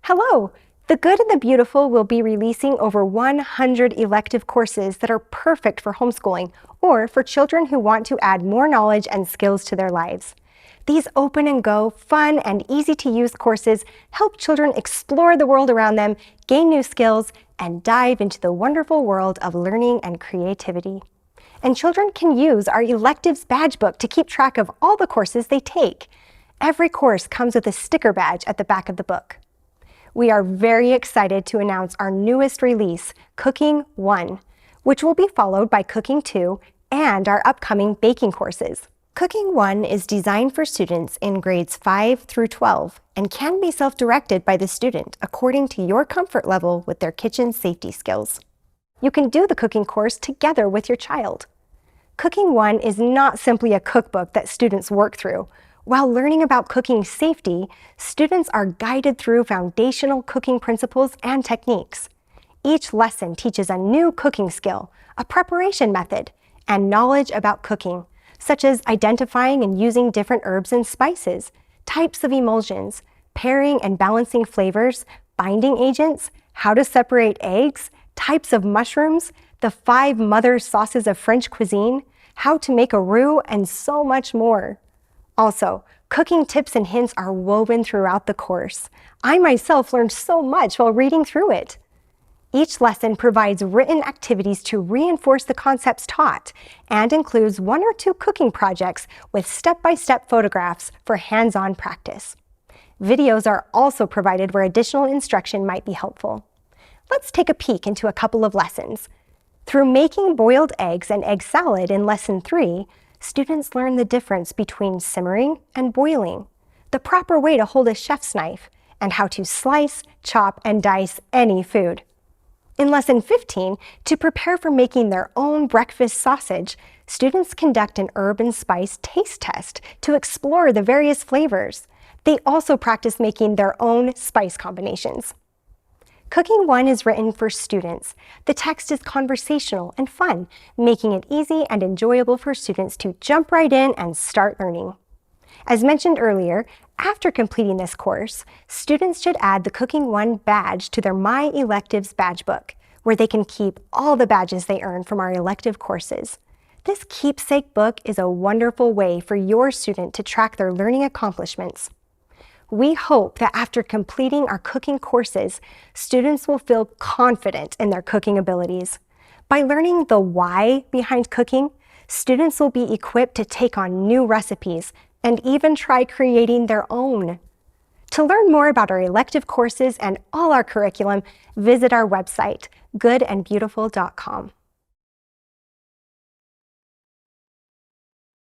Hello! The Good and the Beautiful will be releasing over 100 elective courses that are perfect for homeschooling or for children who want to add more knowledge and skills to their lives. These open and go, fun, and easy-to-use courses help children explore the world around them, gain new skills, and dive into the wonderful world of learning and creativity. And children can use our Electives badge book to keep track of all the courses they take. Every course comes with a sticker badge at the back of the book. We are very excited to announce our newest release, Cooking 1, which will be followed by Cooking 2 and our upcoming baking courses. Cooking 1 is designed for students in grades 5 through 12 and can be self-directed by the student according to your comfort level with their kitchen safety skills. You can do the cooking course together with your child. Cooking 1 is not simply a cookbook that students work through. While learning about cooking safety, students are guided through foundational cooking principles and techniques. Each lesson teaches a new cooking skill, a preparation method, and knowledge about cooking, such as identifying and using different herbs and spices, types of emulsions, pairing and balancing flavors, binding agents, how to separate eggs, types of mushrooms, the 5 mother sauces of French cuisine, how to make a roux, and so much more. Also, cooking tips and hints are woven throughout the course. I myself learned so much while reading through it. Each lesson provides written activities to reinforce the concepts taught and includes 1 or 2 cooking projects with step-by-step photographs for hands-on practice. Videos are also provided where additional instruction might be helpful. Let's take a peek into a couple of lessons. Through making boiled eggs and egg salad in Lesson 3, students learn the difference between simmering and boiling, the proper way to hold a chef's knife, and how to slice, chop, and dice any food. In Lesson 15, to prepare for making their own breakfast sausage, students conduct an herb and spice taste test to explore the various flavors. They also practice making their own spice combinations. Cooking 1 is written for students. The text is conversational and fun, making it easy and enjoyable for students to jump right in and start learning. As mentioned earlier, after completing this course, students should add the Cooking 1 badge to their My Electives badge book, where they can keep all the badges they earn from our elective courses. This keepsake book is a wonderful way for your student to track their learning accomplishments. We hope that after completing our cooking courses, students will feel confident in their cooking abilities. By learning the why behind cooking, students will be equipped to take on new recipes and even try creating their own. To learn more about our elective courses and all our curriculum, visit our website, goodandbeautiful.com.